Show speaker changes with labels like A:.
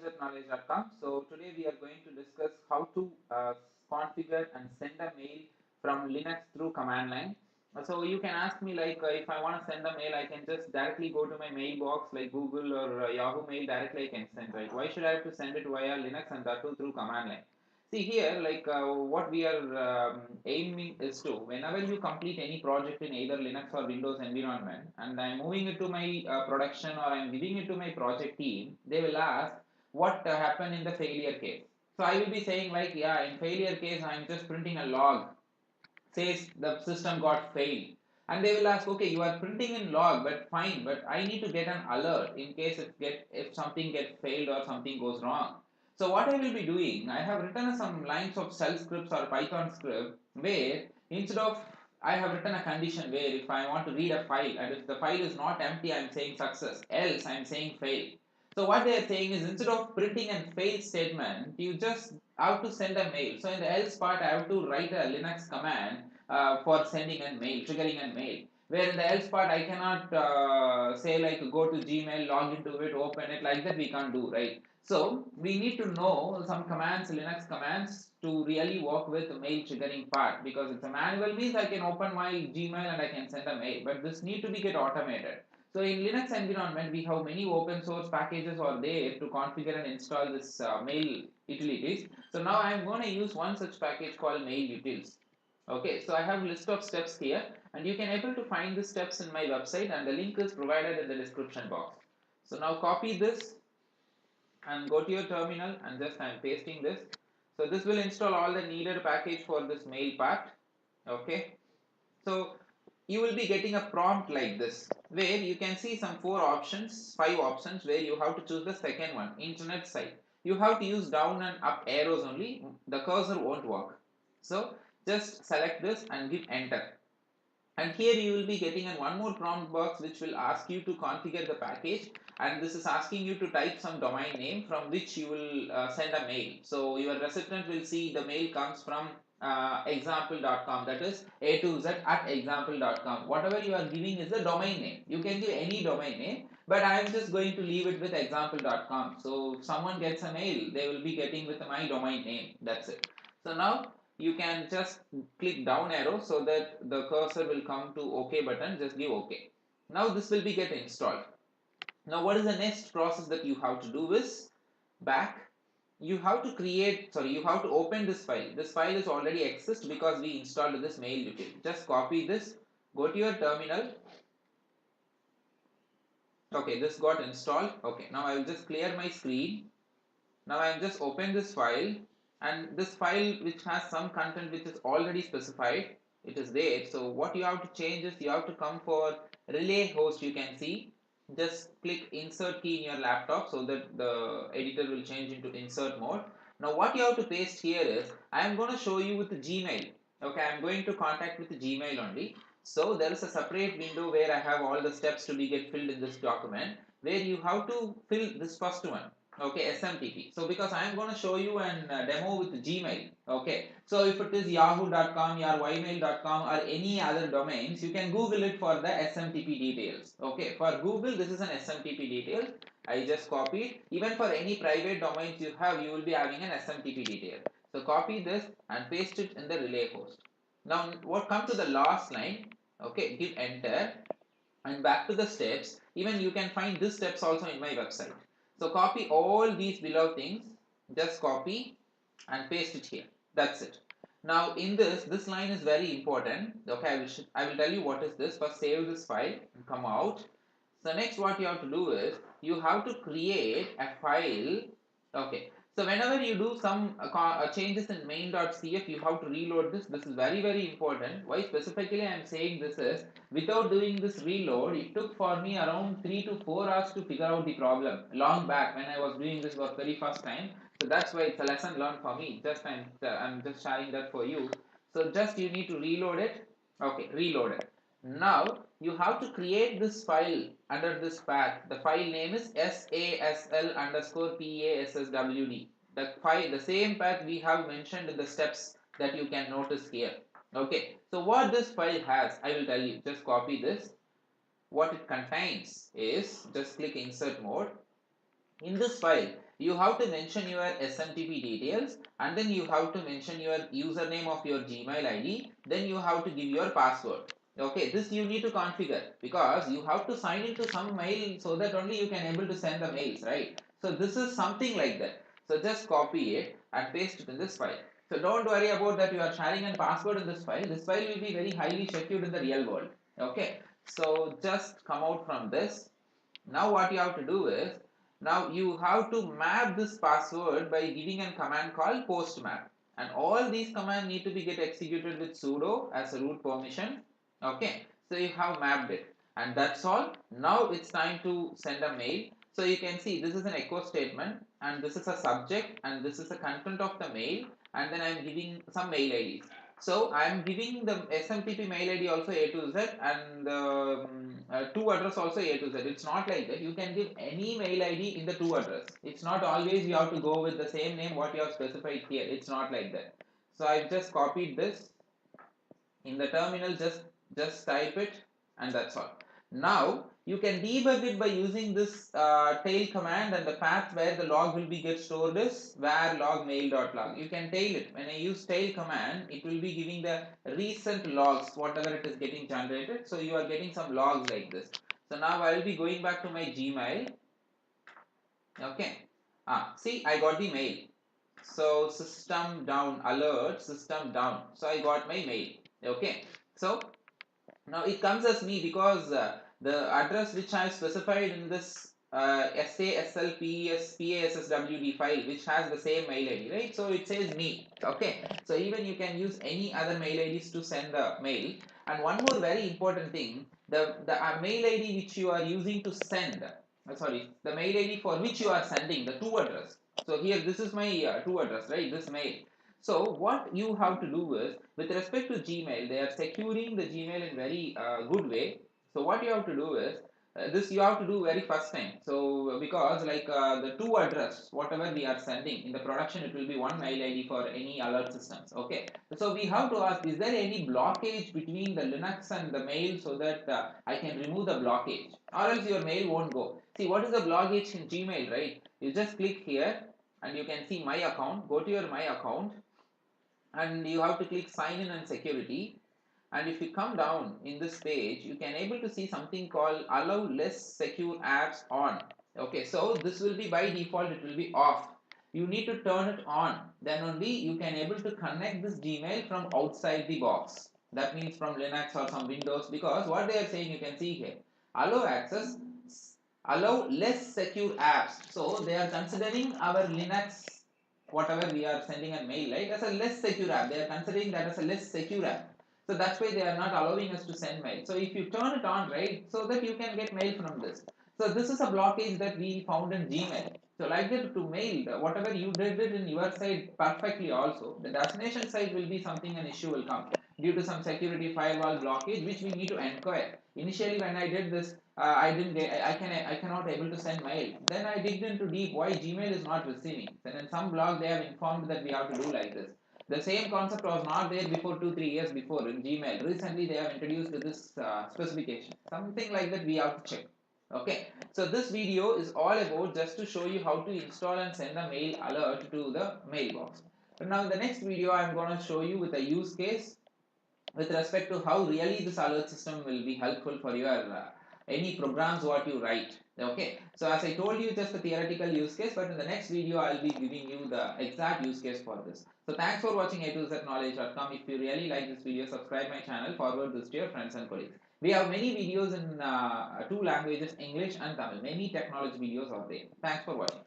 A: azknowledge.com. So today we are going to discuss how to configure and send a mail from Linux through command line. So you can ask me like if I want to send a mail, I can just directly go to my mailbox like Google or Yahoo Mail directly I can send, right? Why should I have to send it via Linux and that too through command line? See here, like what we are aiming is to, whenever you complete any project in either Linux or Windows environment, and I'm moving it to my production or I'm giving it to my project team, they will ask what happened in the failure case. So I will be saying like, yeah, in failure case, I'm just printing a log says the system got failed, and they will ask, okay, you are printing in log, but fine, but I need to get an alert in case if something gets failed or something goes wrong. So what I will be doing, I have written some lines of shell scripts or Python script where instead of, I have written a condition where if I want to read a file and if the file is not empty, I'm saying success, else I'm saying fail. So what they are saying is, instead of printing and fail statement, you just have to send a mail. So in the else part, I have to write a Linux command for sending a mail, triggering a mail. Where in the else part, I cannot say like go to Gmail, log into it, open it, like that we can't do, right? So we need to know some commands, Linux commands, to really work with the mail triggering part, because it's a manual means I can open my Gmail and I can send a mail, but this need to be get automated. So in Linux environment, we have many open source packages are there to configure and install this mail utilities. So now I'm going to use one such package called mail utils. Okay, so I have list of steps here, and you can able to find the steps in my website, and the link is provided in the description box. So now copy this and go to your terminal, and just I'm pasting this. So this will install all the needed package for this mail part. Okay, so you will be getting a prompt like this where you can see some five options where you have to choose the second one, internet site. You have to use down and up arrows only, the cursor won't work. So just select this and give enter. And here you will be getting one more prompt box which will ask you to configure the package, and this is asking you to type some domain name from which you will send a mail. So your recipient will see the mail comes from example.com, that is a to z at example.com. Whatever you are giving is the domain name. You can give any domain name, but I am just going to leave it with example.com. So if someone gets a mail, they will be getting with my domain name. That's it. So now you can just click down arrow so that the cursor will come to OK button. Just give OK. Now this will be get installed. Now what is the next process that you have to do is back. You have to you have to open this file. This file is already exist because we installed this mail utility. Just copy this, go to your terminal. Okay, this got installed. Okay, now I will just clear my screen. Now I am just open this file, and this file which has some content which is already specified, it is there. So what you have to change is you have to come for relay host. You can see, just click insert key in your laptop so that the editor will change into insert mode. Now what you have to paste here is, I am going to show you with the Gmail. Okay, I am going to contact with the Gmail only. So there is a separate window where I have all the steps to be get filled in this document, where you have to fill this first one. Okay, SMTP. So because I am going to show you an demo with Gmail. Okay, so if it is yahoo.com or ymail.com or any other domains, you can Google it for the SMTP details. Okay, for Google this is an SMTP detail. I just copied. Even for any private domains you have, you will be having an SMTP detail. So copy this and paste it in the relay host. Now what come to the last line? Okay, give enter and back to the steps. Even you can find these steps also in my website. So copy all these below things, just copy and paste it here. That's it. Now in this line is very important. Okay, I will tell you what is this. First save this file and come out. So next what you have to do is, you have to create a file. Okay, so whenever you do some changes in main.cf, you have to reload this. This is very important. Why specifically I am saying this is, without doing this reload, it took for me around 3 to 4 hours to figure out the problem long back when I was doing this for very first time. So that's why it's a lesson learned for me. I'm just sharing that for you. So just you need to reload it. Okay, reload it. Now you have to create this file under this path. The file name is sasl underscore passwd. The same path we have mentioned in the steps that you can notice here. Okay, so what this file has, I will tell you. Just copy this. What it contains is, just click insert mode. In this file you have to mention your SMTP details, and then you have to mention your username of your Gmail ID, then you have to give your password. Okay, this you need to configure because you have to sign into some mail so that only you can able to send the mails, right? So this is something like that. So just copy it and paste it in this file. So don't worry about that you are sharing a password in this file. This file will be very highly secured in the real world. Okay, so just come out from this. Now what you have to do is, now you have to map this password by giving a command called postmap, and all these commands need to be get executed with sudo as a root permission. Okay, so you have mapped it, and that's all. Now it's time to send a mail. So you can see this is an echo statement, and this is a subject, and this is the content of the mail, and then I'm giving some mail IDs. So I am giving the SMTP mail ID also A to Z, and to address also A to Z. It's not like that. You can give any mail ID in the to address. It's not always you have to go with the same name what you have specified here. It's not like that. So I've just copied this in the terminal. Just type it, and that's all. Now you can debug it by using this tail command, and the path where the log will be get stored is var log mail.log. You can tail it. When I use tail command, it will be giving the recent logs whatever it is getting generated. So you are getting some logs like this. So now I will be going back to my Gmail. Okay, see, I got the mail. So system down, alert, system down. So I got my mail. Okay, so now it comes as me because the address which I have specified in this SASLPESPASSWD file, which has the same mail ID, right? So it says me. Okay, so even you can use any other mail IDs to send the mail. And one more very important thing, the mail ID which you are using to send, sorry, the mail ID for which you are sending the to address. So here this is my to address, right? This mail. So what you have to do is, with respect to Gmail, they are securing the Gmail in very good way. So what you have to do is, this you have to do very first time. So because like the to address, whatever we are sending in the production, it will be one mail ID for any alert systems. Okay. So we have to ask, is there any blockage between the Linux and the mail so that I can remove the blockage, or else your mail won't go. See, what is the blockage in Gmail, right? You just click here and you can see my account. Go to your my account, and you have to click sign in and security. And if you come down in this page, you can able to see something called allow less secure apps on. Okay, so this will be by default, it will be off. You need to turn it on, then only you can able to connect this Gmail from outside the box. That means from Linux or some Windows, because what they are saying, you can see here, allow access, allow less secure apps. So they are considering our Linux, whatever we are sending a mail, right, as a less secure app. They are considering that as a less secure app. So that's why they are not allowing us to send mail. So if you turn it on, right, so that you can get mail from this. So this is a blockage that we found in Gmail. So like that, to mail, whatever you did it in your side perfectly also, the destination side will be something, an issue will come due to some security firewall blockage, which we need to inquire. Initially when I did this, I didn't get, I cannot able to send mail. Then I digged into deep why Gmail is not receiving. Then in some blog they have informed that we have to do like this. The same concept was not there before 2-3 years before in Gmail. Recently they have introduced this specification. Something like that we have to check. Okay, so this video is all about just to show you how to install and send a mail alert to the mailbox. But now in the next video I am going to show you with a use case with respect to how really this alert system will be helpful for your any programs what you write. Okay, so as I told you, just a theoretical use case, but in the next video I'll be giving you the exact use case for this. So thanks for watching A to Z knowledge.com. If you really like this video, subscribe my channel, forward this to your friends and colleagues. We have many videos in two languages, English and Tamil. Many technology videos are there. Thanks for watching.